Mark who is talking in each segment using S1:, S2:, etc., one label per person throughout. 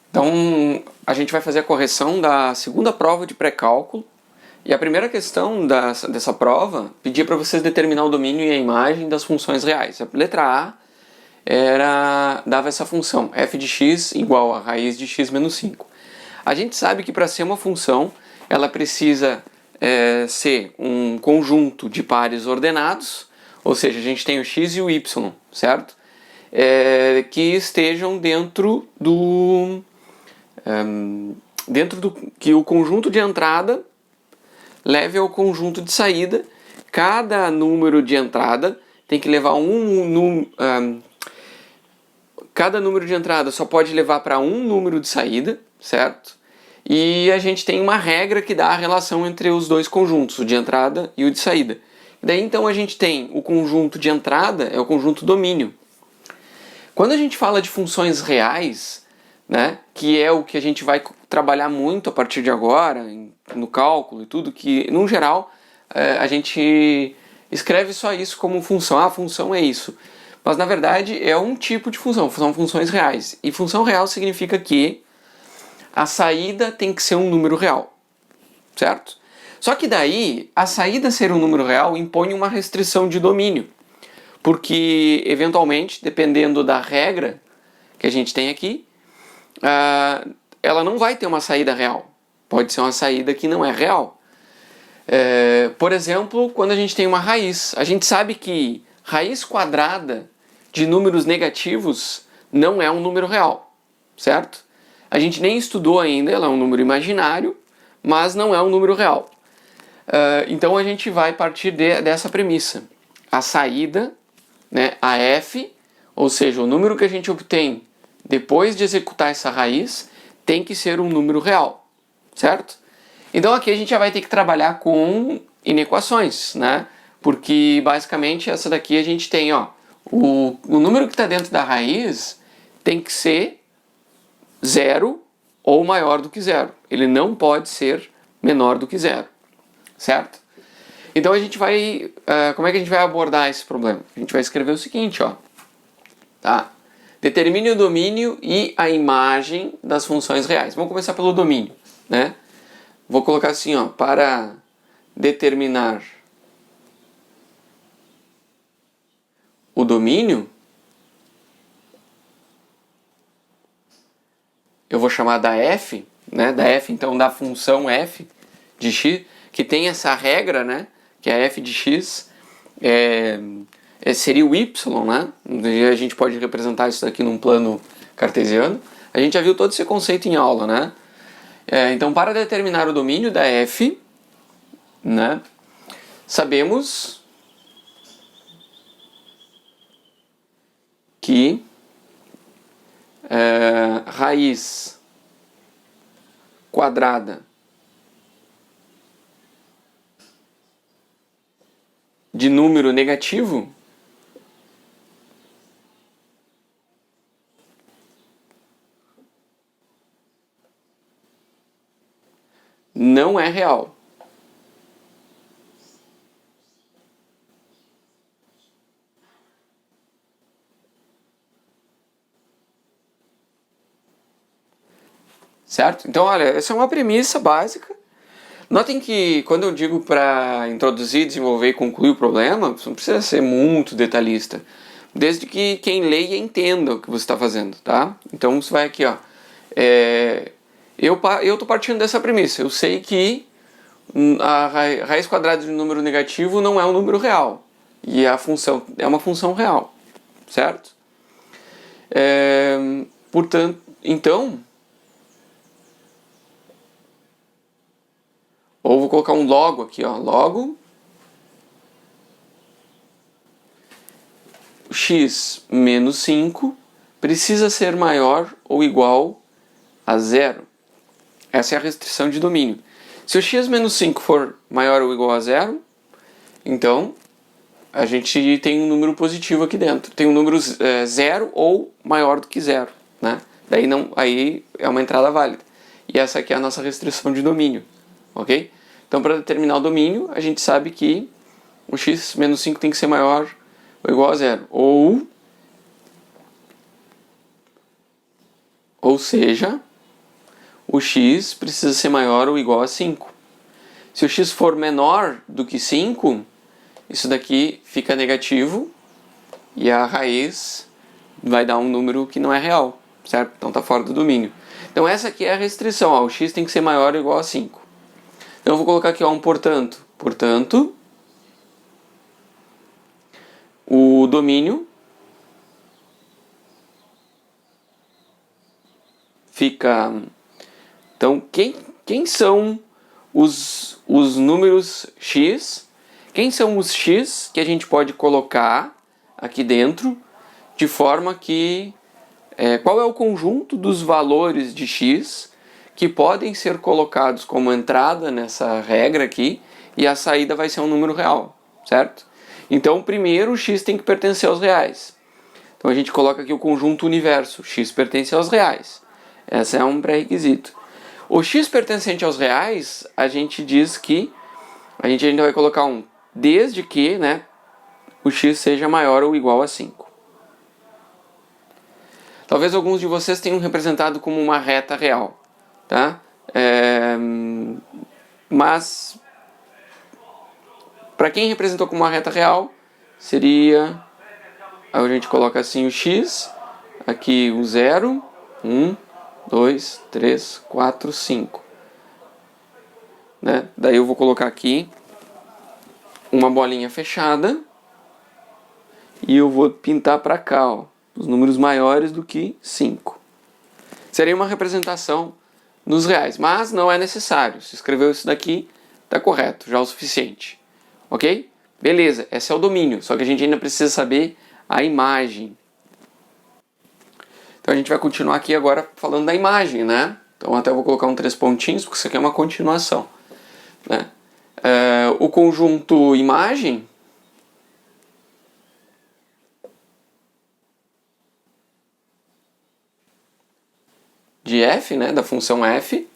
S1: Então, a gente vai fazer a correção da segunda prova de pré-cálculo. E a primeira questão dessa prova pedia para vocês determinar o domínio e a imagem das funções reais. A letra A dava essa função, f de x igual a raiz de x menos 5. A gente sabe que para ser uma função, ela precisa ser um conjunto de pares ordenados, ou seja, a gente tem o x e o y, certo? Que estejam dentro do que o conjunto de entrada leve ao conjunto de saída. Cada número de entrada tem que levar cada número de entrada só pode levar para um número de saída, certo? E a gente tem uma regra que dá a relação entre os dois conjuntos, o de entrada e o de saída. Daí então a gente tem o conjunto de entrada, é o conjunto domínio. Quando a gente fala de funções reais, né, que é o que a gente vai trabalhar muito a partir de agora, no cálculo e tudo, que no geral a gente escreve só isso como função. Ah, a função é isso. Mas na verdade é um tipo de função, são funções reais. E função real significa que a saída tem que ser um número real, certo? Só que daí, a saída ser um número real impõe uma restrição de domínio. Porque, eventualmente, dependendo da regra que a gente tem aqui, ela não vai ter uma saída real. Pode ser uma saída que não é real. Por exemplo, quando a gente tem uma raiz, a gente sabe que raiz quadrada de números negativos não é um número real, certo? A gente nem estudou ainda, ela é um número imaginário, mas não é um número real. Então a gente vai partir dessa premissa. A saída, né, a f, ou seja, o número que a gente obtém depois de executar essa raiz, tem que ser um número real, certo? Então aqui a gente já vai ter que trabalhar com inequações, né? Porque basicamente essa daqui a gente tem, ó, o número que está dentro da raiz tem que ser 0 ou maior do que 0. Ele não pode ser menor do que 0, certo? Então a gente vai... como é que a gente vai abordar esse problema? A gente vai escrever o seguinte, ó. Tá? Determine o domínio e a imagem das funções reais. Vamos começar pelo domínio, né? Vou colocar assim, ó, para determinar o domínio, eu vou chamar da f, né? Da f, então, da função f de x, que tem essa regra, né? Que a f de x seria o y, né? A gente pode representar isso daqui num plano cartesiano. A gente já viu todo esse conceito em aula, né? Então, para determinar o domínio da f, né? Sabemos que raiz quadrada de número negativo não é real. Certo? Então, olha, essa é uma premissa básica. Notem que quando eu digo para introduzir, desenvolver e concluir o problema, você não precisa ser muito detalhista, desde que quem leia entenda o que você está fazendo, tá? Então você vai aqui, ó. Eu estou partindo dessa premissa. Eu sei que a raiz quadrada de um número negativo não é um número real. E a função é uma função real, certo? Portanto, então... Ou vou colocar um logo aqui, ó. Logo x menos 5 precisa ser maior ou igual a 0. Essa é a restrição de domínio. Se o x menos 5 for maior ou igual a 0, então a gente tem um número positivo aqui dentro. Tem um número 0 ou maior do que 0, né? Daí aí é uma entrada válida. E essa aqui é a nossa restrição de domínio, ok? Então, para determinar o domínio, a gente sabe que o x menos 5 tem que ser maior ou igual a 0. Ou seja, o x precisa ser maior ou igual a 5. Se o x for menor do que 5, isso daqui fica negativo e a raiz vai dar um número que não é real, certo? Então está fora do domínio. Então essa aqui é a restrição, ó, o x tem que ser maior ou igual a 5. Então eu vou colocar aqui ó, um portanto. Portanto, o domínio fica... Então, quem são os números x? Quem são os x que a gente pode colocar aqui dentro de forma que... qual é o conjunto dos valores de x que podem ser colocados como entrada nessa regra aqui e a saída vai ser um número real, certo? Então, primeiro, o x tem que pertencer aos reais. Então, a gente coloca aqui o conjunto universo. X pertence aos reais. Esse é um pré-requisito. O x pertencente aos reais, a gente diz que a gente ainda vai colocar um desde que, né, o x seja maior ou igual a 5. Talvez alguns de vocês tenham representado como uma reta real, tá? Mas para quem representou como uma reta real, seria... Aí a gente coloca assim o x, aqui o 0, 1, 2, 3, 4, 5. Né? Daí eu vou colocar aqui uma bolinha fechada e eu vou pintar para cá, ó, os números maiores do que 5. Seria uma representação nos reais, mas não é necessário. Se escreveu isso daqui, está correto, já é o suficiente. Ok? Beleza, esse é o domínio, só que a gente ainda precisa saber a imagem. Então a gente vai continuar aqui agora falando da imagem, né? Então até eu vou colocar 3 pontinhos, porque isso aqui é uma continuação. Né? O conjunto imagem de f, né, da função f,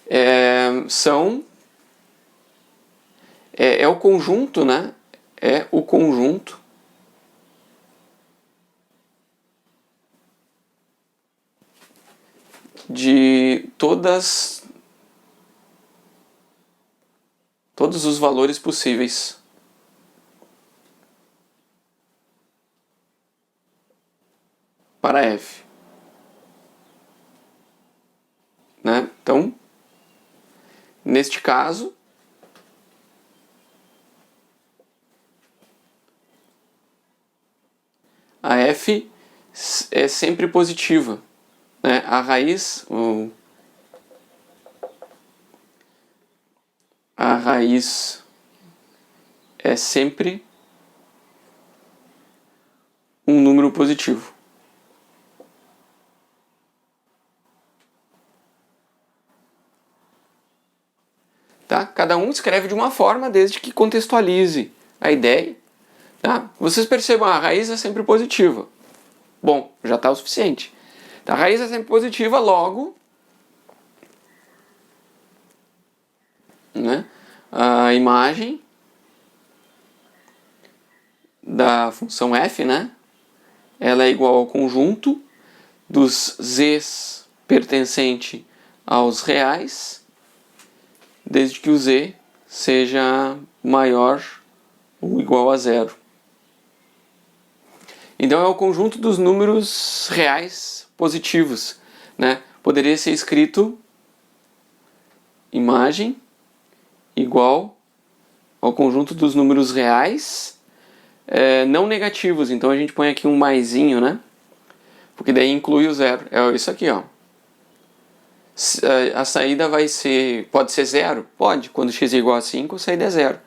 S1: é o conjunto, né? É o conjunto de todos os valores possíveis para f. Né? Então, neste caso, a f é sempre positiva. Né? A raiz é sempre um número positivo. Tá? Cada um escreve de uma forma desde que contextualize a ideia. Tá? Vocês percebam, a raiz é sempre positiva. Bom, já está o suficiente. A raiz é sempre positiva, logo, né, a imagem da função f, né, ela é igual ao conjunto dos z's pertencente aos reais, desde que o z seja maior ou igual a 0. Então é o conjunto dos números reais positivos, né? Poderia ser escrito imagem igual ao conjunto dos números reais não negativos. Então a gente põe aqui um maisinho, né? Porque daí inclui o 0. É isso aqui, ó. A saída pode ser 0? Pode. Quando x é igual a 5, a saída é 0.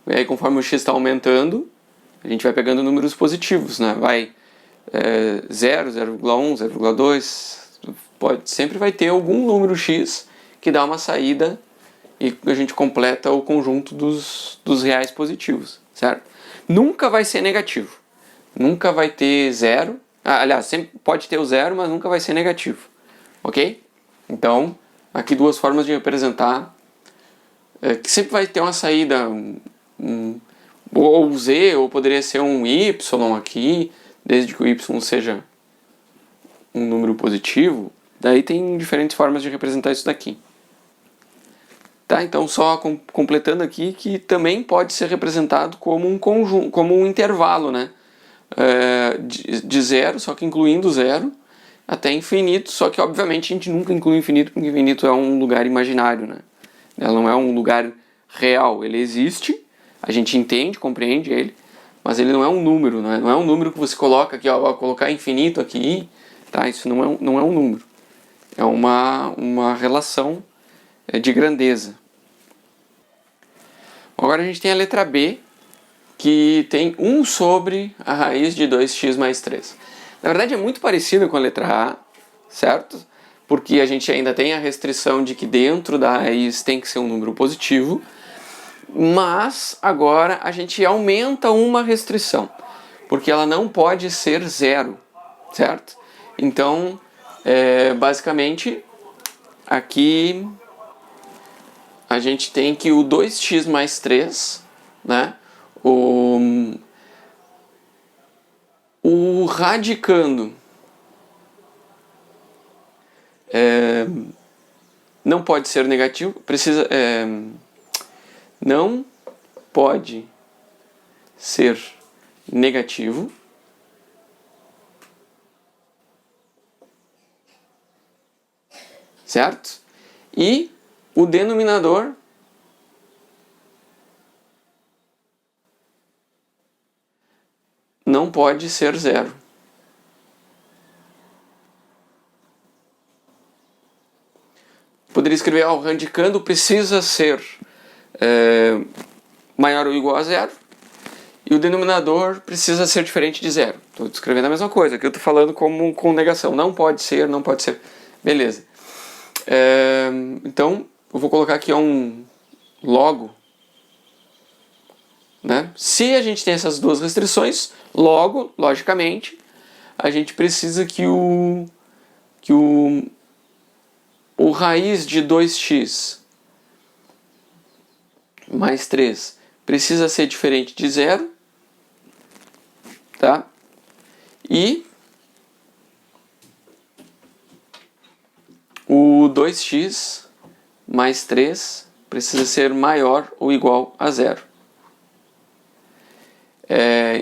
S1: E aí conforme o x está aumentando, a gente vai pegando números positivos, né? Vai 0, 0,1, 0,2, sempre vai ter algum número x que dá uma saída e a gente completa o conjunto dos reais positivos, certo? Nunca vai ser negativo, nunca vai ter 0, aliás, sempre pode ter o 0, mas nunca vai ser negativo, ok? Então, aqui duas formas de representar, que sempre vai ter uma saída, ou z, ou poderia ser um y aqui, desde que o y seja um número positivo, Daí tem diferentes formas de representar isso daqui. Tá, então só completando aqui que também pode ser representado como um conjunto, como um intervalo, né? De zero, só que incluindo zero, até infinito, só que obviamente a gente nunca inclui infinito, porque infinito é um lugar imaginário, né? Ela não é um lugar real, ele existe, a gente entende, compreende ele, mas ele não é um número, né? Não é um número que você coloca aqui, ó, colocar infinito aqui, tá? Isso não é um número, é uma relação de grandeza. Agora a gente tem a letra B, que tem 1 sobre a raiz de 2x mais 3. Na verdade é muito parecida com a letra A, certo? Porque a gente ainda tem a restrição de que dentro da raiz tem que ser um número positivo, mas agora a gente aumenta uma restrição, porque ela não pode ser zero, certo? Então, basicamente, aqui a gente tem que o 2x mais 3, né? O radicando não pode ser negativo, não pode ser negativo, certo? E o denominador não pode ser zero. Poderia escrever, o radicando precisa ser maior ou igual a zero, e o denominador precisa ser diferente de zero. Estou escrevendo a mesma coisa, aqui eu estou falando como com negação. Não pode ser, não pode ser. Beleza. Então, eu vou colocar aqui um logo, né? Se a gente tem essas duas restrições, logo, logicamente, a gente precisa que o raiz de 2x mais 3 precisa ser diferente de zero, tá? E o 2x mais 3 precisa ser maior ou igual a zero.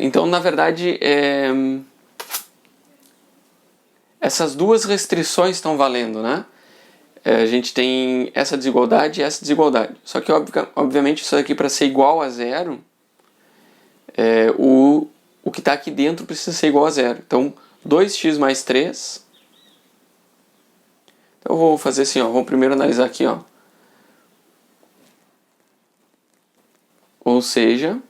S1: Então, na verdade, essas duas restrições estão valendo, né? A gente tem essa desigualdade e essa desigualdade. Só que, obviamente, isso aqui para ser igual a zero, o que está aqui dentro precisa ser igual a zero. Então, 2x mais 3... Então, eu vou fazer assim, ó. Vamos primeiro analisar aqui, ó. Ou seja,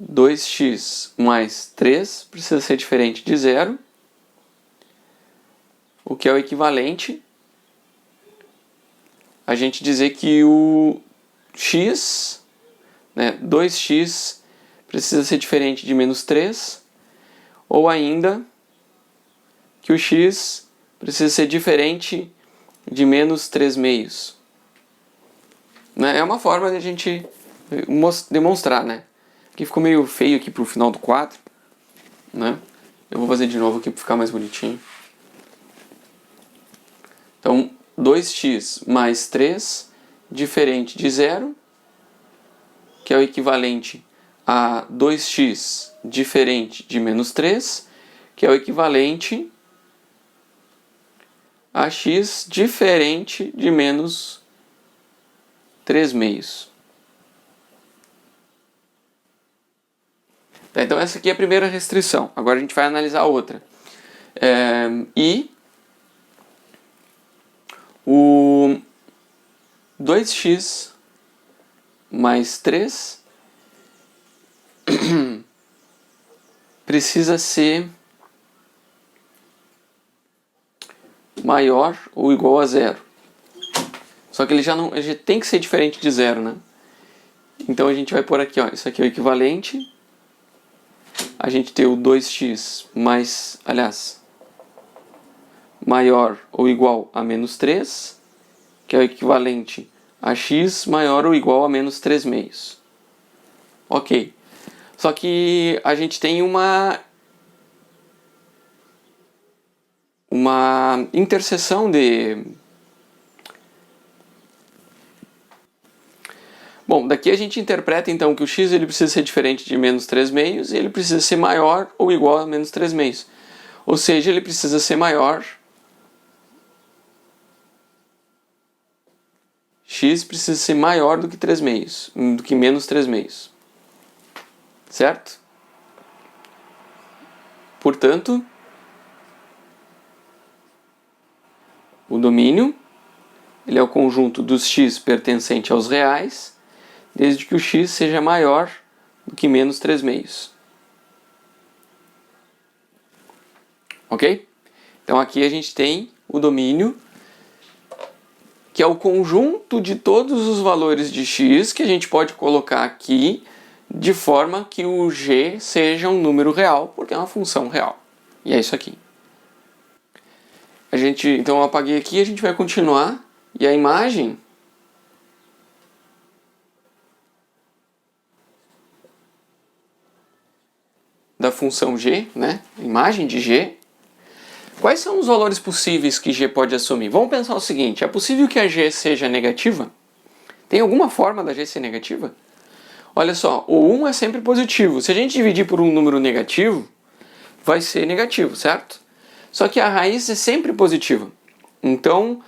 S1: 2x mais 3 precisa ser diferente de zero, o que é o equivalente a gente dizer que o x, né, 2x precisa ser diferente de menos 3, ou ainda que o x precisa ser diferente de menos 3 meios. Né? É uma forma de a gente demonstrar, né? Aqui ficou meio feio aqui pro final do quadro, né? Eu vou fazer de novo aqui para ficar mais bonitinho. Então, 2x mais 3 diferente de zero, que é o equivalente a 2x diferente de menos 3, que é o equivalente a x diferente de menos 3 meios. Então essa aqui é a primeira restrição. Agora a gente vai analisar a outra. E o 2x mais 3 precisa ser maior ou igual a zero. Só que ele já tem que ser diferente de zero, né? Então a gente vai pôr aqui, ó, isso aqui é o equivalente. A gente tem o 2x mais, maior ou igual a menos 3, que é o equivalente a x maior ou igual a menos 3 meios. Ok. Só que a gente tem uma interseção de... Bom, daqui a gente interpreta então que o x ele precisa ser diferente de menos 3 meios e ele precisa ser maior ou igual a menos 3 meios. Ou seja, ele precisa ser maior. X precisa ser maior do que 3 meios, do que menos 3 meios. Certo? Portanto, o domínio ele é o conjunto dos x pertencente aos reais, desde que o x seja maior do que menos 3 meios. Ok? Então aqui a gente tem o domínio, que é o conjunto de todos os valores de x que a gente pode colocar aqui, de forma que o g seja um número real, porque é uma função real. E é isso aqui. Então eu apaguei aqui, a gente vai continuar, e a imagem da função g, né? A imagem de g. Quais são os valores possíveis que g pode assumir? Vamos pensar o seguinte, é possível que a g seja negativa? Tem alguma forma da g ser negativa? Olha só, o 1 é sempre positivo. Se a gente dividir por um número negativo, vai ser negativo, certo? Só que a raiz é sempre positiva. Então,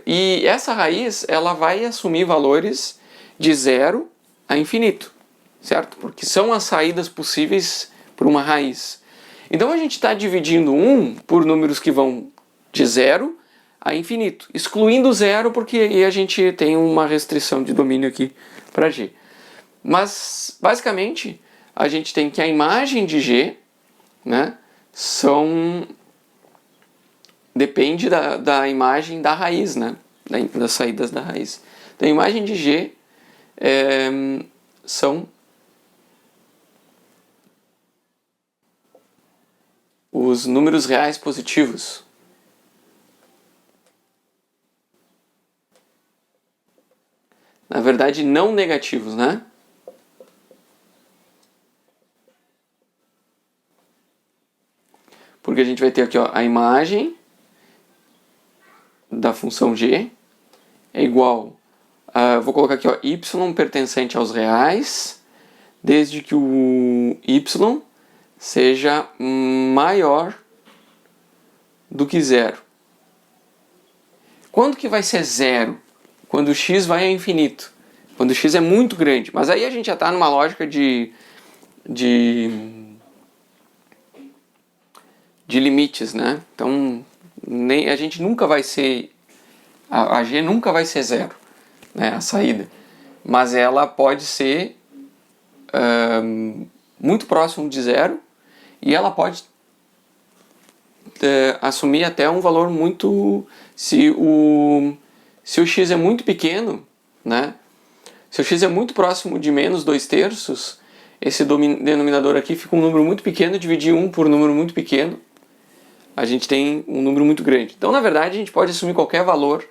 S1: e essa raiz ela vai assumir valores de 0 a infinito, certo? Porque são as saídas possíveis por uma raiz. Então a gente está dividindo 1 por números que vão de 0 a infinito, excluindo 0 porque aí a gente tem uma restrição de domínio aqui para g. Mas, basicamente, a gente tem que a imagem de g, né, depende da imagem da raiz, né, das saídas da raiz. Então, a imagem de g são os números reais positivos. Na verdade, não negativos, né? Porque a gente vai ter aqui, ó, a imagem da função g é igual a, vou colocar aqui, ó, y pertencente aos reais, desde que o y seja maior do que 0. Quando que vai ser 0? Quando o x vai a infinito. Quando o x é muito grande. Mas aí a gente já está numa lógica de limites, né? Então, a gente nunca vai ser... A g nunca vai ser 0, né? A saída. Mas ela pode ser muito próximo de 0 e ela pode assumir até um valor muito... Se o x é muito pequeno, né? Se o x é muito próximo de menos 2/3, esse denominador aqui fica um número muito pequeno, dividir 1 por um número muito pequeno, a gente tem um número muito grande. Então, na verdade, a gente pode assumir qualquer valor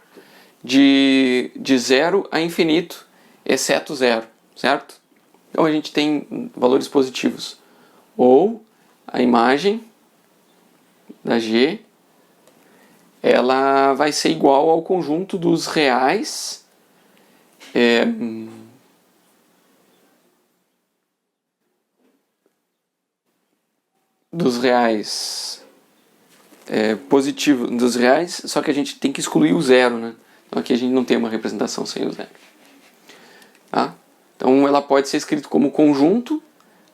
S1: de 0 a infinito, exceto 0, certo? Então, a gente tem valores positivos. Ou a imagem da g, ela vai ser igual ao conjunto dos reais positivo dos reais, só que a gente tem que excluir o 0, né? Então aqui a gente não tem uma representação sem o 0. Tá? Então ela pode ser escrita como conjunto,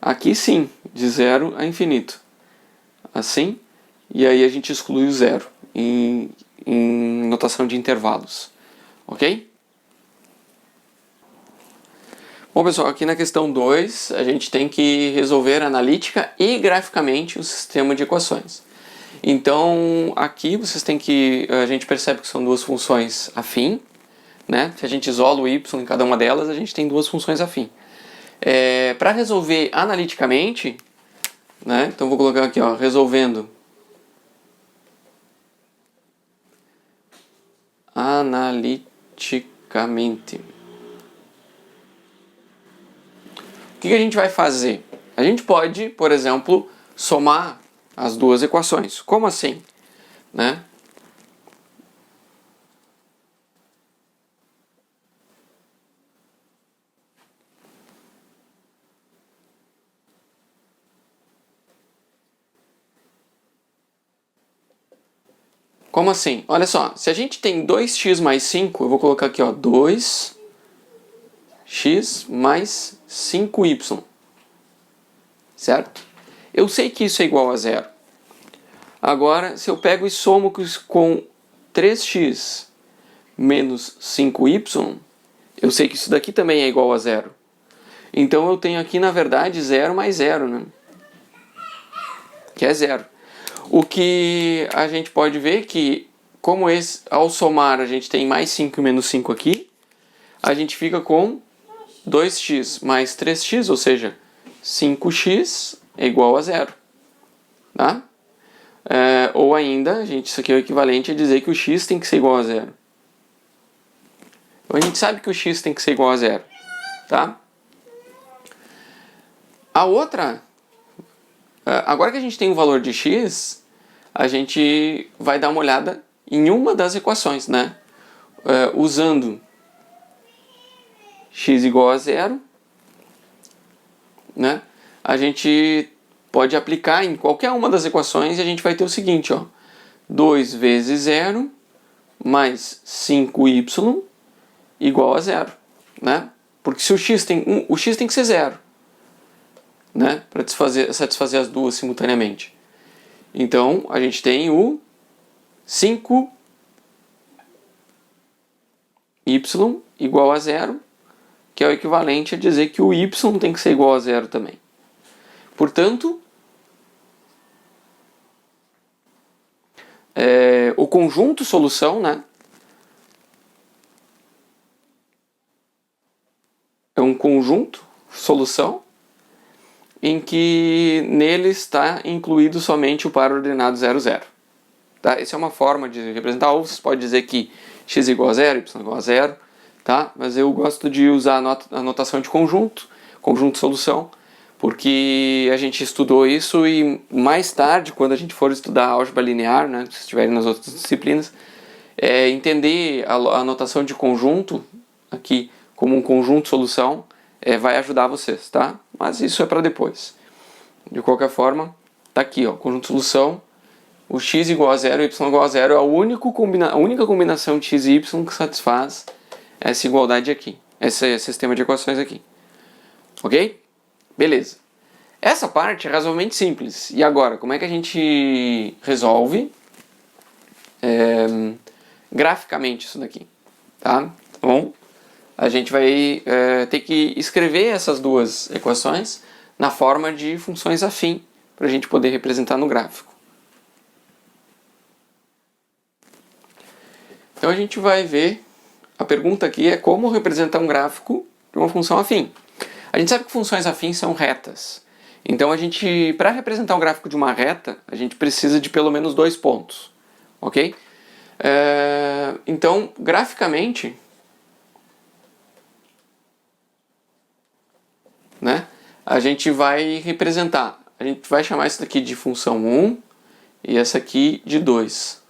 S1: aqui sim, de 0 a infinito. Assim, e aí a gente exclui o 0 em notação de intervalos. Ok? Bom, pessoal, aqui na questão 2, a gente tem que resolver analítica e graficamente o sistema de equações. Então, aqui a gente percebe que são duas funções afim, né? Se a gente isola o y em cada uma delas, a gente tem duas funções afim. Para resolver analiticamente, né? Então vou colocar aqui, ó, resolvendo analiticamente. O que a gente vai fazer? A gente pode, por exemplo, somar as duas equações. Como assim? né? Como assim? Olha só, se a gente tem 2x mais 5, eu vou colocar aqui, ó, 2x mais 5y, certo? Eu sei que isso é igual a zero. Agora, se eu pego e somo com 3x menos 5y, eu sei que isso daqui também é igual a zero. Então eu tenho aqui, na verdade, 0 mais 0, né? Que é 0. O que a gente pode ver que, como ao somar a gente tem mais 5 e menos 5 aqui, a gente fica com 2x mais 3x, ou seja, 5x é igual a 0. Tá? Ou ainda, isso aqui é o equivalente a dizer que o x tem que ser igual a 0. Então a gente sabe que o x tem que ser igual a 0. Tá? A outra, agora que a gente tem o valor de x, a gente vai dar uma olhada em uma das equações, né? Usando x igual a 0, né? A gente pode aplicar em qualquer uma das equações e a gente vai ter o seguinte, ó, 2 vezes 0 mais 5y igual a 0, né? Porque se o x tem 1, o x tem que ser 0, né? Para satisfazer as duas simultaneamente. Então, a gente tem o 5y igual a 0, que é o equivalente a dizer que o y tem que ser igual a 0 também. Portanto, o conjunto solução, né, é um conjunto solução em que nele está incluído somente o par ordenado 0, 0. Tá? Essa é uma forma de representar, ou você pode dizer que x igual a 0, y igual a 0, tá? Mas eu gosto de usar a notação de conjunto solução, porque a gente estudou isso e mais tarde, quando a gente for estudar álgebra linear, né, se estiverem nas outras disciplinas, entender a notação de conjunto aqui como um conjunto solução vai ajudar vocês, tá? Mas isso é para depois. De qualquer forma, tá aqui, ó, conjunto solução, o x igual a 0 e y igual a 0 é a única combinação de x e y que satisfaz essa igualdade aqui, esse sistema de equações aqui. Ok? Beleza. Essa parte é razoavelmente simples. E agora, como é que a gente resolve graficamente isso daqui? Tá? Bom, a gente vai ter que escrever essas duas equações na forma de funções afim para a gente poder representar no gráfico. Então a gente vai ver, a pergunta aqui é como representar um gráfico de uma função afim. A gente sabe que funções afins são retas. Então para representar um gráfico de uma reta, a gente precisa de pelo menos 2 pontos. Ok? Então, graficamente, né, a gente vai representar, a gente vai chamar isso daqui de função 1 e essa aqui de 2.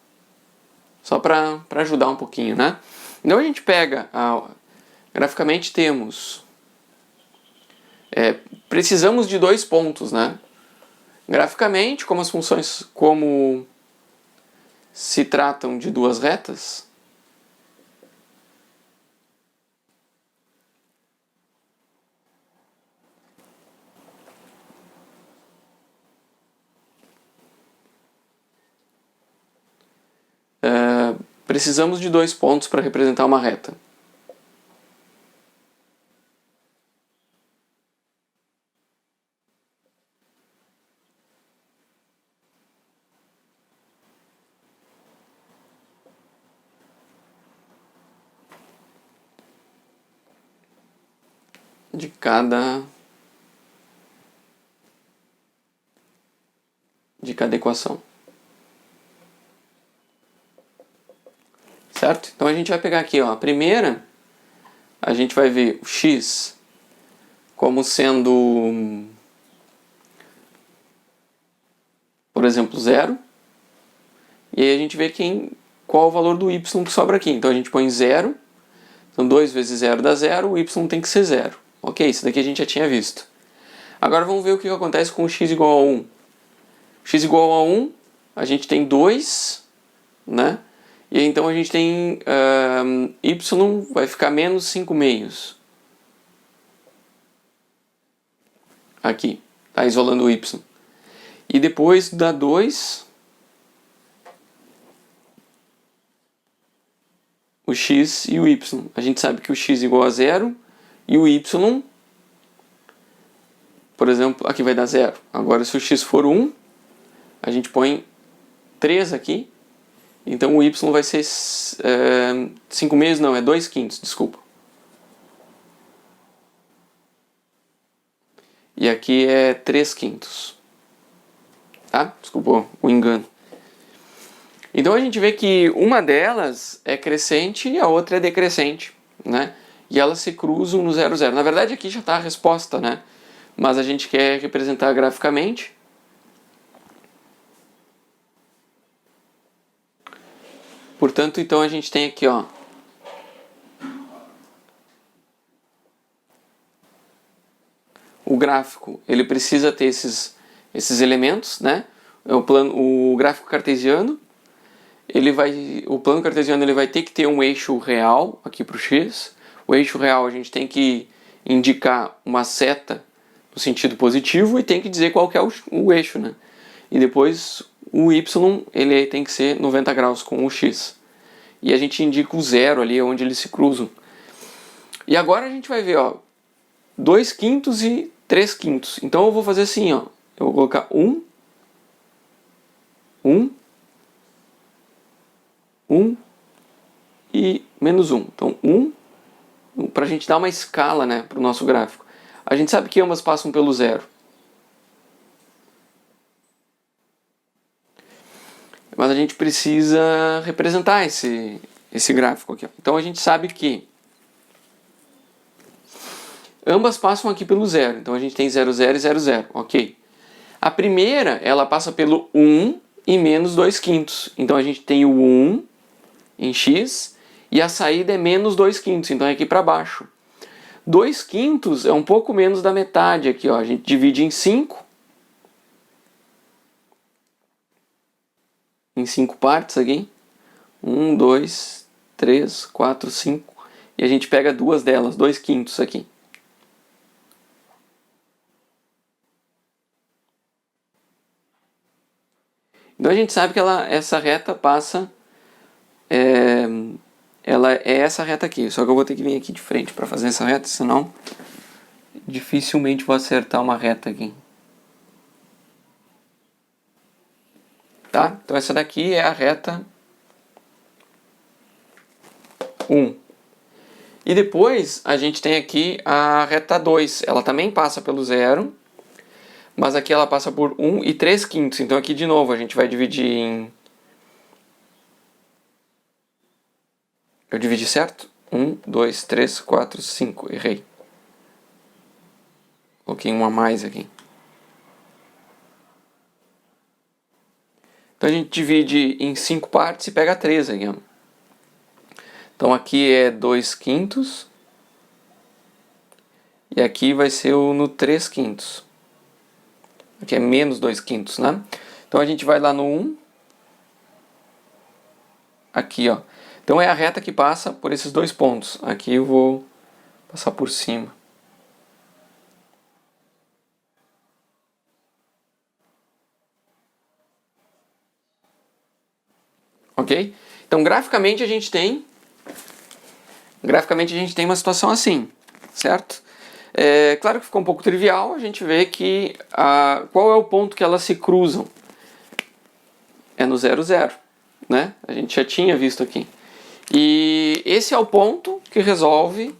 S1: Só para ajudar um pouquinho, né? Então a gente pega, graficamente temos, precisamos de 2 pontos, né? Graficamente, como as funções, como se tratam de duas retas, precisamos de 2 pontos para representar uma reta. De cada equação. Certo? Então a gente vai pegar aqui, ó, a primeira, a gente vai ver o x como sendo, por exemplo, 0, E aí a gente vê qual o valor do y que sobra aqui. Então a gente põe 0. Então 2 vezes 0 dá 0, o y tem que ser 0. Ok, isso daqui a gente já tinha visto. Agora vamos ver o que acontece com o x igual a 1. X igual a 1, a gente tem 2, né? E aí, então a gente tem y vai ficar menos 5 meios. Aqui, tá isolando o y. E depois dá 2, o x e o y. A gente sabe que o x igual a 0 e o y, por exemplo, aqui vai dar 0. Agora se o x for 1, a gente põe 3 aqui. Então o y vai ser 5 meios, não, é 2 quintos, desculpa. E aqui é 3 quintos. Tá? Desculpa o engano. Então a gente vê que uma delas é crescente e a outra é decrescente, né? E elas se cruzam no 0, 0. Na verdade aqui já está a resposta, né? Mas a gente quer representar graficamente. Portanto, então a gente tem aqui, ó, o gráfico, ele precisa ter esses elementos, né? O gráfico cartesiano, o plano cartesiano ele vai ter que ter um eixo real aqui para o x. O eixo real a gente tem que indicar uma seta no sentido positivo e tem que dizer qual que é o eixo, né? E depois o y ele tem que ser 90 graus com o x. E a gente indica o 0 ali onde eles se cruzam. E agora a gente vai ver, ó, 2 quintos e 3 quintos. Então eu vou fazer assim, ó. Eu vou colocar 1, 1 e menos 1. Então 1, para a gente dar uma escala, né, para o nosso gráfico. A gente sabe que ambas passam pelo 0. Mas a gente precisa representar esse gráfico aqui. Então a gente sabe que ambas passam aqui pelo 0. Então a gente tem 0, 0 e 0, 0. Ok. A primeira, ela passa pelo 1 e menos 2 quintos. Então a gente tem o 1 em x e a saída é menos 2 quintos. Então é aqui para baixo. 2 quintos é um pouco menos da metade aqui, ó. A gente divide em 5. Em 5 partes aqui. 1, 2, 3, 4, 5. E a gente pega duas delas, 2 quintos aqui. Então a gente sabe que essa reta passa... ela é essa reta aqui. Só que eu vou ter que vir aqui de frente para fazer essa reta, senão dificilmente vou acertar uma reta aqui. Tá? Então essa daqui é a reta 1. E depois a gente tem aqui a reta 2. Ela também passa pelo 0, mas aqui ela passa por 1 e 3 quintos. Então aqui de novo a gente vai dividir em... Eu dividi certo? 1, 2, 3, 4, 5. Errei. Coloquei um a mais aqui. Então a gente divide em 5 partes e pega 3 aqui, ó. Então aqui é 2 quintos. E aqui vai ser no 3 quintos. Aqui é menos 2 quintos, né? Então a gente vai lá no 1. Aqui, ó. Então é a reta que passa por esses dois pontos. Aqui eu vou passar por cima. Ok? Então graficamente a gente tem uma situação assim, certo? É claro que ficou um pouco trivial, a gente vê que qual é o ponto que elas se cruzam? É no 0, 0, né? A gente já tinha visto aqui. E esse é o ponto que resolve.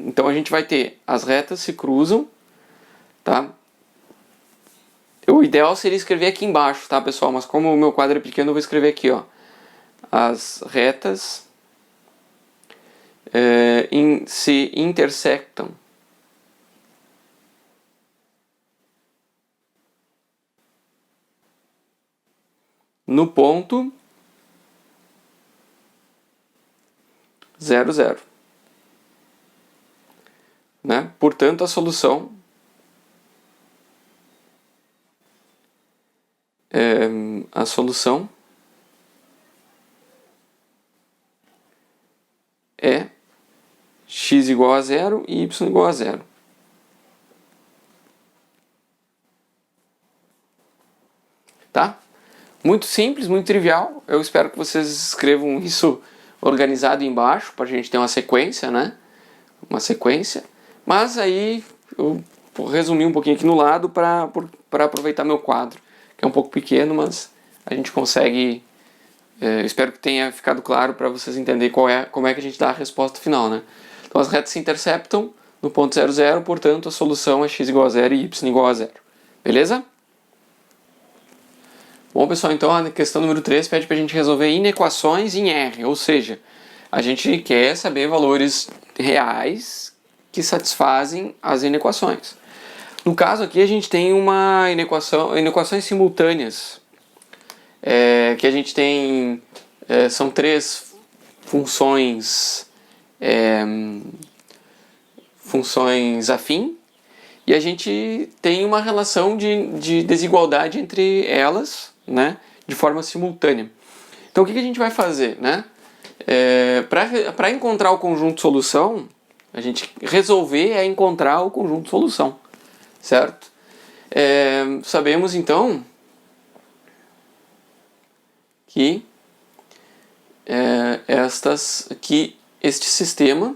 S1: Então a gente vai ter as retas se cruzam, tá? O ideal seria escrever aqui embaixo, tá, pessoal? Mas como o meu quadro é pequeno, eu vou escrever aqui, ó. As retas se intersectam. no ponto 0, 0. Né? Portanto, a solução é x igual a 0 e y igual a 0. Tá? Muito simples, muito trivial. Eu espero que vocês escrevam isso organizado embaixo para a gente ter uma sequência, né? Uma sequência. Mas aí eu vou resumir um pouquinho aqui no lado para aproveitar meu quadro, que é um pouco pequeno, mas a gente consegue. Eu espero que tenha ficado claro para vocês entenderem como é que a gente dá a resposta final, né? Então as retas se interceptam no ponto 0, 0, portanto a solução é x igual a 0 e y igual a 0. Beleza? Bom, pessoal, então a questão número 3 pede para a gente resolver inequações em R, ou seja, a gente quer saber valores reais que satisfazem as inequações. No caso aqui a gente tem uma inequações simultâneas, que a gente tem, são três funções afim, e a gente tem uma relação de desigualdade entre elas, né, de forma simultânea. Então o que a gente vai fazer, né? Para encontrar o conjunto solução, a gente resolver é encontrar o conjunto solução, certo? Sabemos então que este sistema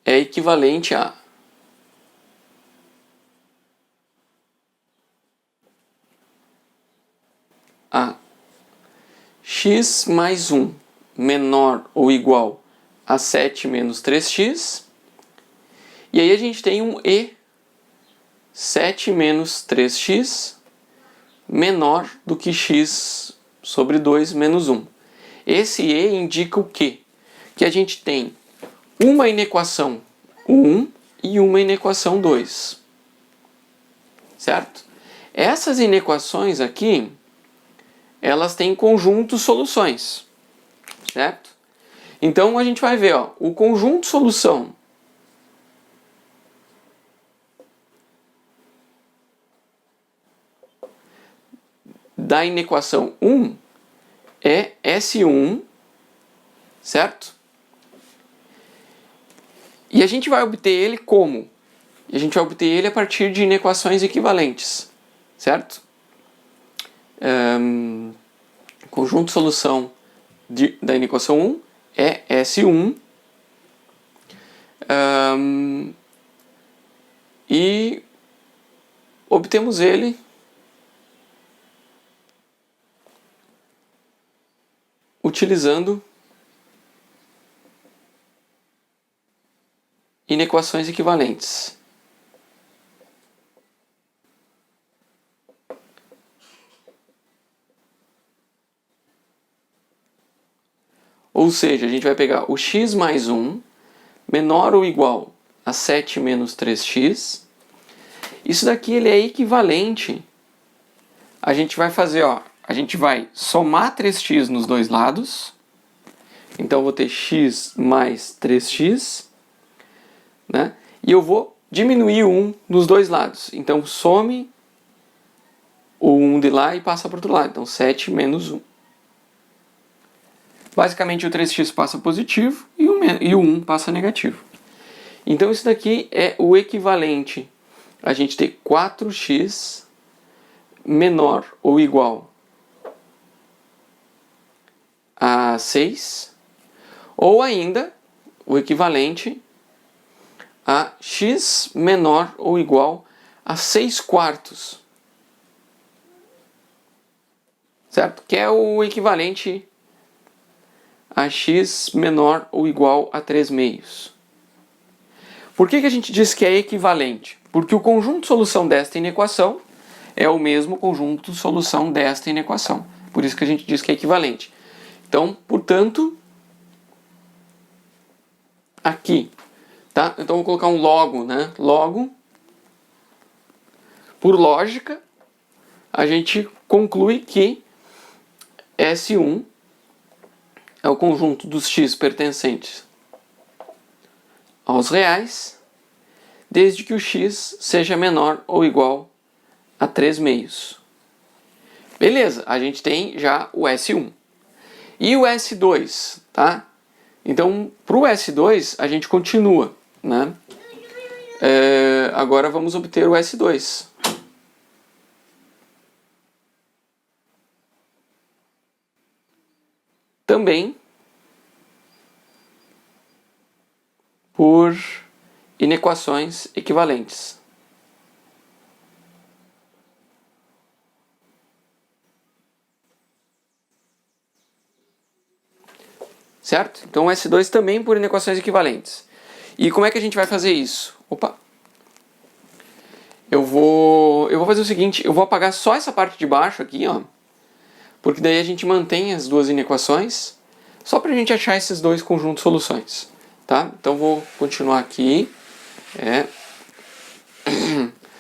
S1: é equivalente a x mais 1 menor ou igual a 7 menos 3x, e aí a gente tem um e 7 menos 3x menor do que x sobre 2 menos 1. Esse e indica o quê? Que a gente tem uma inequação 1 e uma inequação 2. Certo? Essas inequações aqui, elas têm conjunto soluções. Certo? Então a gente vai ver, ó, o conjunto solução da inequação 1 é S1, certo? E a gente vai obter ele como? E a gente vai obter ele a partir de inequações equivalentes, certo? Conjunto solução da inequação 1 é S1, e obtemos ele utilizando inequações equivalentes. Ou seja, a gente vai pegar o x mais 1 menor ou igual a 7 menos 3x. Isso daqui ele é equivalente. A gente vai fazer, ó, a gente vai somar 3x nos dois lados. Então eu vou ter x mais 3x, né? E eu vou diminuir o 1 nos dois lados. Então some o 1 de lá e passa para o outro lado. Então 7 menos 1. Basicamente o 3x passa positivo e o 1 passa negativo. Então isso daqui é o equivalente a gente ter 4x menor ou igual a 6, ou ainda o equivalente a x menor ou igual a 6 quartos. Certo? Que é o equivalente a x menor ou igual a 3 meios. Por que a gente diz que é equivalente? Porque o conjunto solução desta inequação é o mesmo conjunto solução desta inequação. Por isso que a gente diz que é equivalente. Então, portanto, aqui, tá? Então vou colocar um logo, né? Logo por lógica, a gente conclui que S1 é o conjunto dos x pertencentes aos reais, desde que o x seja menor ou igual a 3 meios. Beleza, a gente tem já o S1. E o S2, tá? Então, para o S2, a gente continua, né? Agora vamos obter o S2. Também por inequações equivalentes. Certo? Então, o S2 também por inequações equivalentes. E como é que a gente vai fazer isso? Opa! Eu vou fazer o seguinte, eu vou apagar só essa parte de baixo aqui, ó. Porque daí a gente mantém as duas inequações, só para a gente achar esses dois conjuntos de soluções. Tá? Então, vou continuar aqui.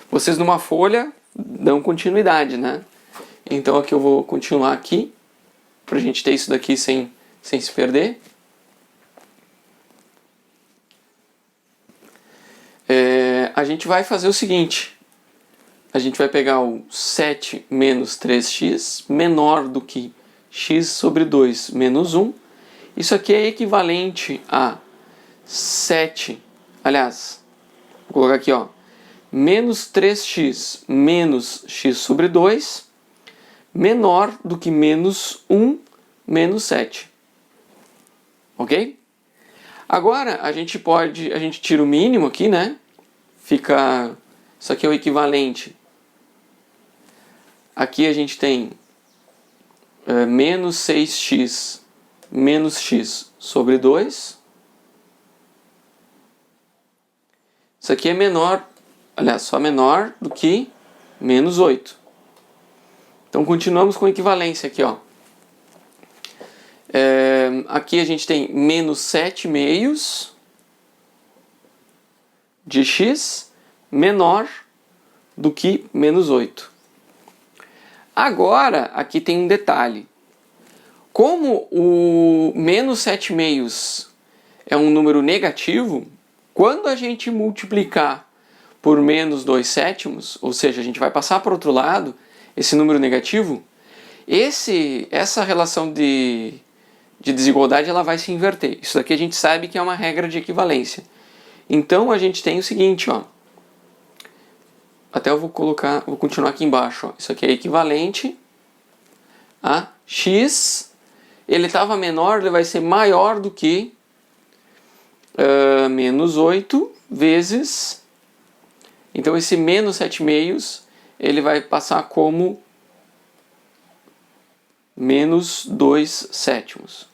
S1: Vocês numa folha dão continuidade, né? Então, aqui eu vou continuar aqui, para a gente ter isso daqui sem se perder. A gente vai fazer o seguinte. A gente vai pegar o 7 menos 3x menor do que x sobre 2 menos 1. Isso aqui é equivalente a 7, aliás, vou colocar aqui, ó, menos 3x menos x sobre 2 menor do que menos 1 menos 7. Ok? Agora a gente tira o mínimo aqui, né? Fica, isso aqui é o equivalente. Aqui a gente tem menos 6x menos x sobre 2. Isso aqui é menor, aliás, só menor do que menos 8. Então continuamos com equivalência aqui, ó. Aqui a gente tem menos 7 meios de x menor do que menos 8. Agora, aqui tem um detalhe. Como o menos 7 meios é um número negativo, quando a gente multiplicar por menos 2 sétimos, ou seja, a gente vai passar para o outro lado, esse número negativo, essa relação de desigualdade ela vai se inverter. Isso daqui a gente sabe que é uma regra de equivalência. Então a gente tem o seguinte, ó. Até eu vou continuar aqui embaixo, ó. Isso aqui é equivalente a x. Ele estava menor, ele vai ser maior do que menos 8 vezes. Então esse menos 7 meios, ele vai passar como menos 2 sétimos.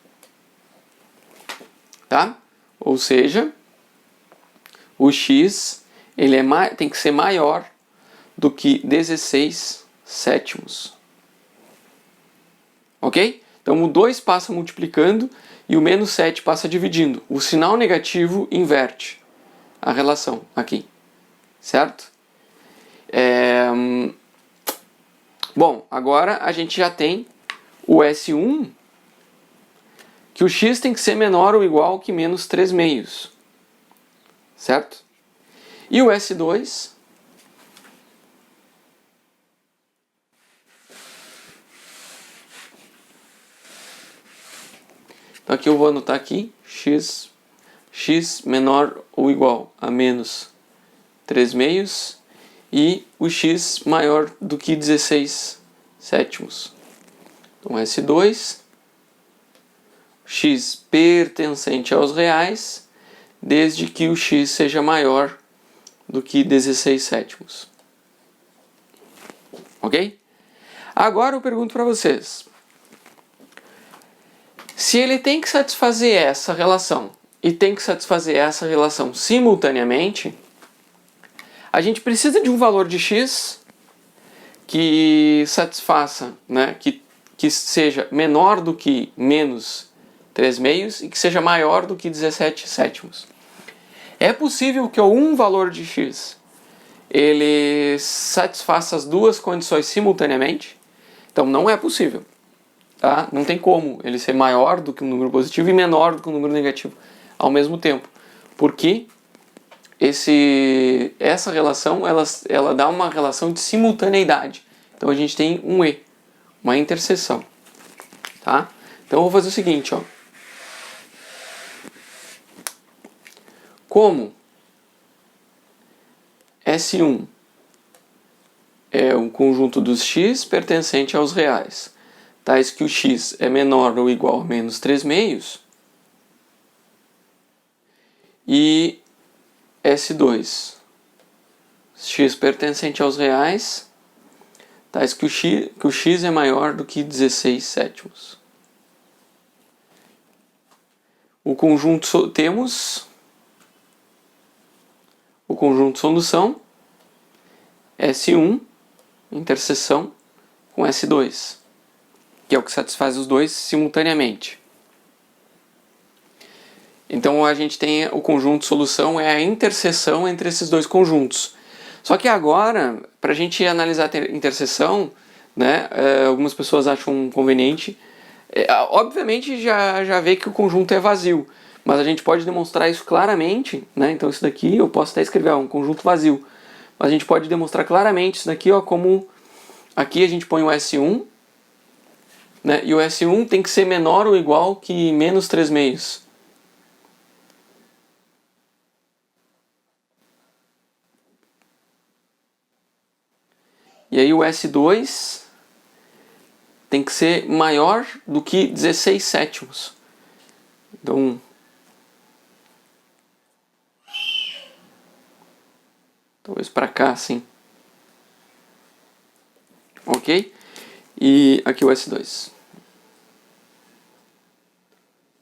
S1: Tá? Ou seja, o x ele tem que ser maior do que 16 sétimos. Ok? Então o 2 passa multiplicando e o menos 7 passa dividindo. O sinal negativo inverte a relação aqui. Certo? Bom, agora a gente já tem o S1, que o x tem que ser menor ou igual que menos 3 meios. Certo? E o S2, então aqui eu vou anotar aqui, x menor ou igual a menos 3 meios e o x maior do que 16 sétimos. Então S2, x pertencente aos reais, desde que o x seja maior do que 16 sétimos. Ok? Agora eu pergunto para vocês. Se ele tem que satisfazer essa relação e tem que satisfazer essa relação simultaneamente, a gente precisa de um valor de x que satisfaça, né, que seja menor do que menos 3 meios e que seja maior do que 17 sétimos. É possível que um valor de x ele satisfaça as duas condições simultaneamente. Então não é possível, tá? Não tem como ele ser maior do que um número positivo e menor do que um número negativo ao mesmo tempo. Porque essa relação ela dá uma relação de simultaneidade. Então a gente tem um E, uma interseção, tá? Então eu vou fazer o seguinte, ó. Como S1 é um conjunto dos x pertencente aos reais, tais que o x é menor ou igual a menos 3 meios, e S2, x pertencente aos reais, tais que o x é maior do que 16 sétimos. O conjunto temos o conjunto solução S1 interseção com S2, que é o que satisfaz os dois simultaneamente. Então a gente tem o conjunto solução, é a interseção entre esses dois conjuntos. Só que agora, para a gente analisar a interseção, né, algumas pessoas acham conveniente. Obviamente já vê que o conjunto é vazio, mas a gente pode demonstrar isso claramente, né? Então isso daqui eu posso até escrever um conjunto vazio, mas a gente pode demonstrar claramente isso daqui, ó, como aqui a gente põe o S1, né? E o S1 tem que ser menor ou igual que menos 3 meios. E aí o S2 tem que ser maior do que 16 sétimos. Então, talvez para cá, assim. Ok? E aqui o S2.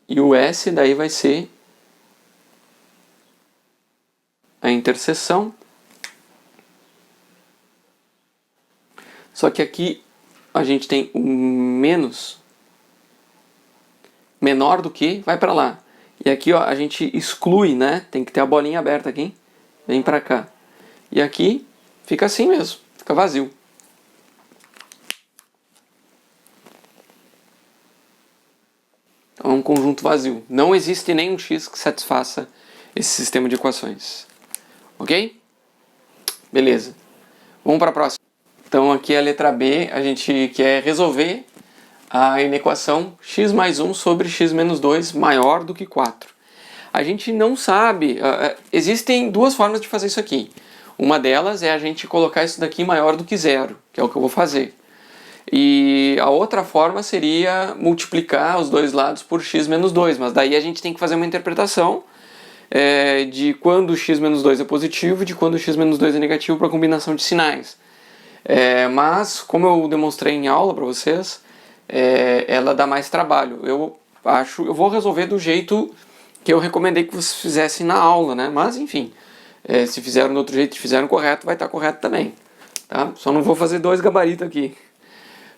S1: E o S daí vai ser a interseção. Só que aqui a gente tem o menos, menor do que, vai para lá. E aqui, ó, a gente exclui, né? Tem que ter a bolinha aberta aqui. Vem para cá. E aqui fica assim mesmo, fica vazio. Então é um conjunto vazio. Não existe nenhum x que satisfaça esse sistema de equações. Ok? Beleza. Vamos para a próxima. Então aqui a letra B, a gente quer resolver a inequação x mais 1 sobre x menos 2 maior do que 4. A gente não sabe, existem duas formas de fazer isso aqui. Uma delas é a gente colocar isso daqui maior do que zero, que é o que eu vou fazer. E a outra forma seria multiplicar os dois lados por x menos 2, mas daí a gente tem que fazer uma interpretação de quando o x menos 2 é positivo e de quando o x menos 2 é negativo para a combinação de sinais. Mas, como eu demonstrei em aula para vocês, ela dá mais trabalho. Eu vou resolver do jeito que eu recomendei que vocês fizessem na aula, né? Mas, enfim, se fizeram do outro jeito e fizeram correto, vai estar correto também. Tá? Só não vou fazer dois gabaritos aqui.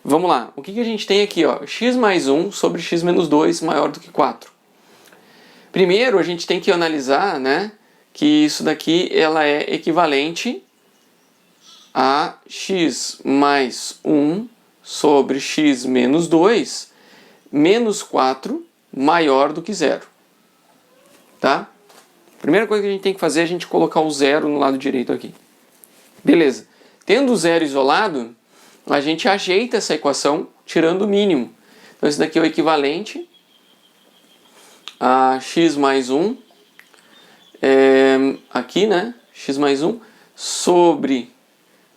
S1: Vamos lá. O que a gente tem aqui? Ó? X mais 1 sobre x menos 2 maior do que 4. Primeiro, a gente tem que analisar, né, que isso daqui ela é equivalente a x mais 1 sobre x menos 2 menos 4 maior do que 0. Tá? Primeira coisa que a gente tem que fazer é a gente colocar o zero no lado direito aqui. Beleza. Tendo o zero isolado, a gente ajeita essa equação tirando o mínimo. Então esse daqui é o equivalente a x mais 1, aqui, né? X mais 1 sobre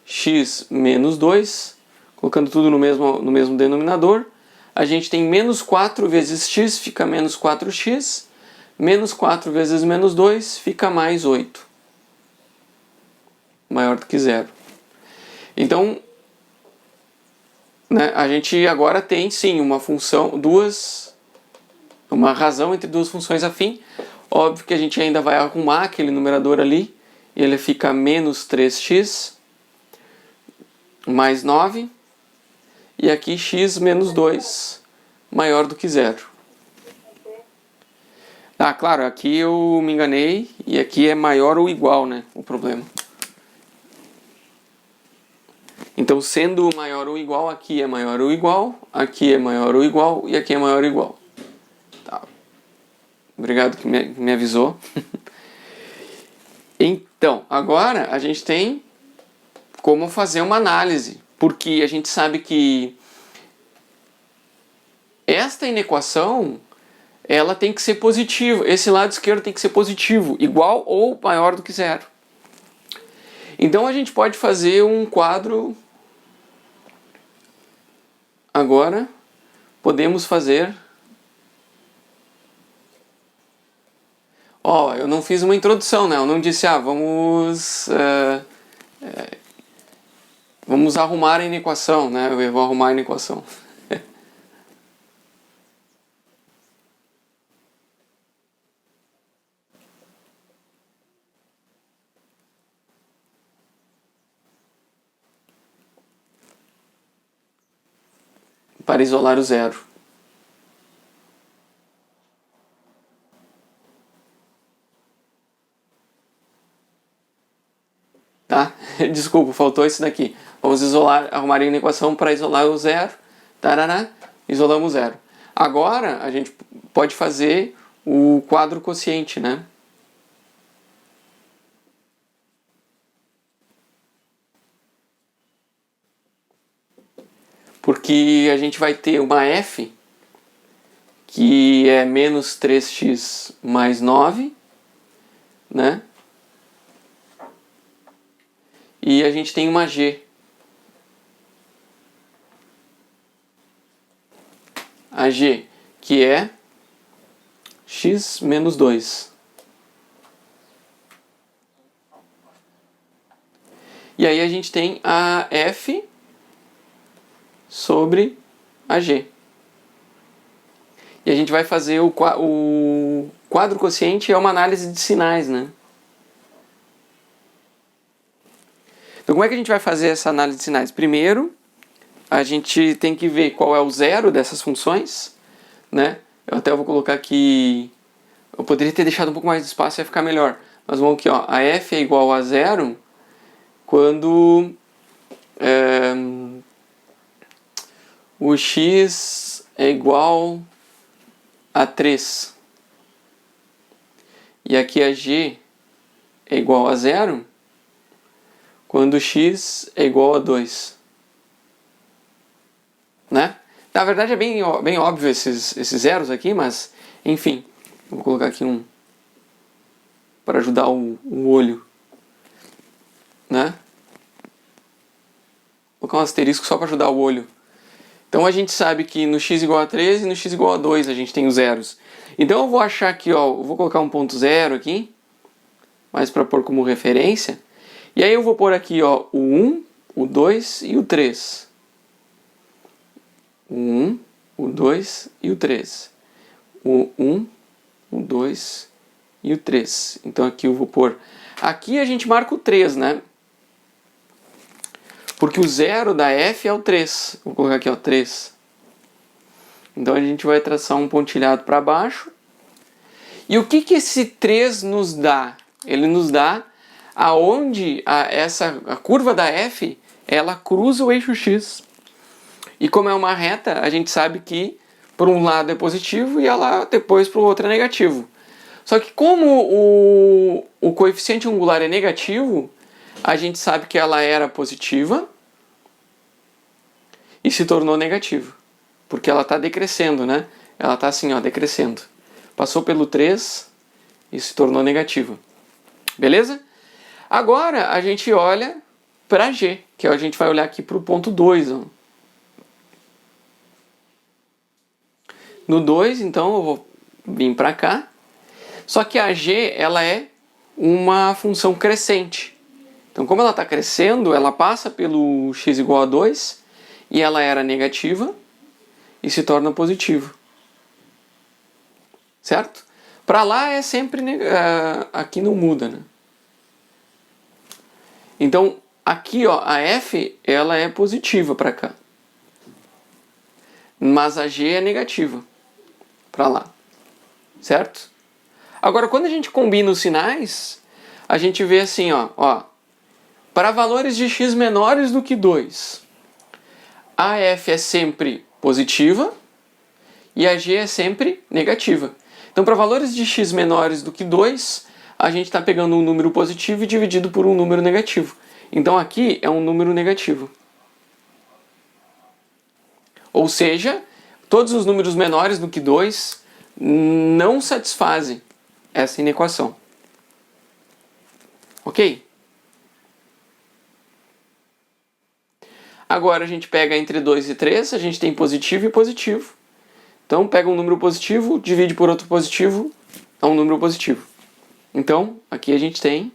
S1: x menos 2, colocando tudo no mesmo denominador, a gente tem menos 4 vezes x, fica menos 4x, menos 4 vezes menos 2, fica mais 8. Maior do que 0. Então, né, a gente agora tem, sim, uma função, uma razão entre duas funções afim. Óbvio que a gente ainda vai arrumar aquele numerador ali, e ele fica menos 3x, mais 9, e aqui x menos 2 maior do que 0. Ah, claro, aqui eu me enganei e aqui é maior ou igual, né, o problema. Então, sendo maior ou igual, aqui é maior ou igual, aqui é maior ou igual e aqui é maior ou igual. Tá. Obrigado que me avisou. Então, agora a gente tem como fazer uma análise, porque a gente sabe que esta inequação ela tem que ser positiva, esse lado esquerdo tem que ser positivo, igual ou maior do que zero. Então a gente pode fazer um quadro. Agora podemos fazer. Ó, eu não fiz uma introdução, né? Eu não disse, vamos arrumar a inequação, né? Eu vou arrumar a inequação. Para isolar o zero. Tá? Desculpa, faltou esse daqui. Vamos arrumar a inequação para isolar o zero. Tarará, isolamos o zero. Agora a gente pode fazer o quadro quociente, né? Porque a gente vai ter uma f que é menos 3x mais 9, né? E a gente tem uma g. A g, que é x menos 2. E aí a gente tem a f sobre a g. E a gente vai fazer o quadro quociente, é uma análise de sinais, né? Então como é que a gente vai fazer essa análise de sinais? Primeiro, a gente tem que ver qual é o zero dessas funções, né? Eu até vou colocar aqui... Eu poderia ter deixado um pouco mais de espaço, ia ficar melhor. Mas vamos aqui, ó. A f é igual a zero quando o x é igual a 3. E aqui a g é igual a zero quando x é igual a 2. Né? Na verdade é bem óbvio esses zeros aqui, mas enfim, vou colocar aqui um para ajudar o olho, né? Vou colocar um asterisco só para ajudar o olho. Então a gente sabe que no x igual a 3 e no x igual a 2 a gente tem os zeros. Então eu vou achar aqui, ó, eu vou colocar um ponto zero aqui, mais para pôr como referência. E aí eu vou pôr aqui, ó, o 1, o 2 e o 3. O 1, o 2 e o 3. O 1, o 2 e o 3. Então aqui eu vou pôr... Aqui a gente marca o 3, né? Porque o zero da f é o 3. Vou colocar aqui, ó, 3. Então a gente vai traçar um pontilhado para baixo. E o que esse 3 nos dá? Ele nos dá aonde a curva da f, ela cruza o eixo x. E como é uma reta, a gente sabe que por um lado é positivo e ela depois para o outro é negativo. Só que como o coeficiente angular é negativo, a gente sabe que ela era positiva e se tornou negativa. Porque ela está decrescendo, né? Ela está assim, ó, decrescendo. Passou pelo 3 e se tornou negativa. Beleza? Agora a gente olha para G, que a gente vai olhar aqui para o ponto 2. Ó. No 2, então, eu vou vir para cá. Só que a G, ela é uma função crescente. Então, como ela está crescendo, ela passa pelo x igual a 2 e ela era negativa e se torna positiva. Certo? Para lá é sempre... aqui não muda, né? Então, aqui, ó, a f, ela é positiva para cá. Mas a g é negativa para lá. Certo? Agora, quando a gente combina os sinais, a gente vê assim, ó, Para valores de x menores do que 2, a f é sempre positiva e a g é sempre negativa. Então, para valores de x menores do que 2, a gente está pegando um número positivo e dividido por um número negativo. Então, aqui é um número negativo. Ou seja, todos os números menores do que 2 não satisfazem essa inequação. Ok? Agora a gente pega entre 2 e 3, a gente tem positivo e positivo. Então pega um número positivo, divide por outro positivo, é um número positivo. Então aqui a gente tem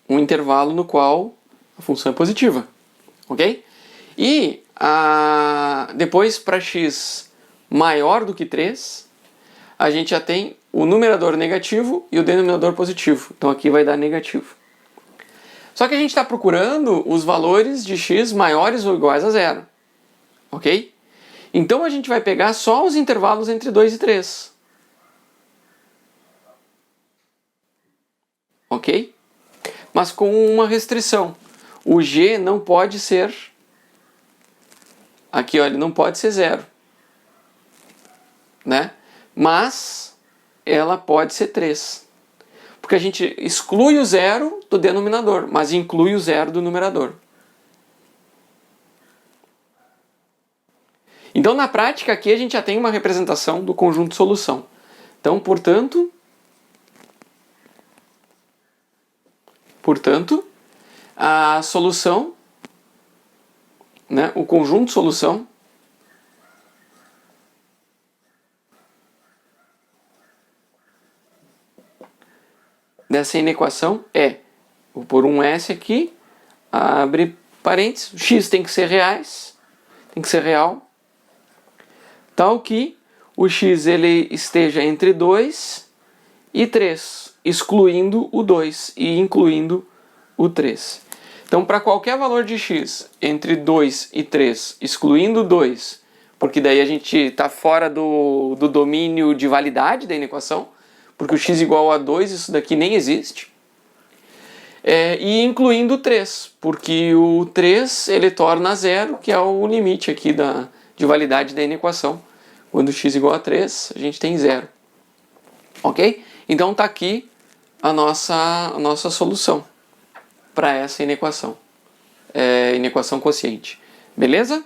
S1: um intervalo no qual a função é positiva. Ok? E depois, para x maior do que 3, a gente já tem o numerador negativo e o denominador positivo. Então aqui vai dar negativo. Só que a gente está procurando os valores de x maiores ou iguais a zero. Ok? Então a gente vai pegar só os intervalos entre 2 e 3. Ok? Mas com uma restrição. O g não pode ser... Aqui, ó, ele não pode ser zero. Né? Mas ela pode ser 3. Porque a gente exclui o zero do denominador, mas inclui o zero do numerador. Então, na prática, aqui a gente já tem uma representação do conjunto solução. Então, portanto, a solução, né, o conjunto solução, dessa inequação é, vou pôr um S aqui, abre parênteses, x tem que ser real, tal que o x ele esteja entre 2 e 3, excluindo o 2 e incluindo o 3. Então, para qualquer valor de x entre 2 e 3, excluindo o 2, porque daí a gente está fora do domínio de validade da inequação, porque o x igual a 2, isso daqui nem existe. E incluindo o 3, porque o 3 ele torna a zero, que é o limite aqui de validade da inequação. Quando x igual a 3, a gente tem zero. Ok? Então está aqui a nossa solução para essa inequação. Inequação quociente. Beleza?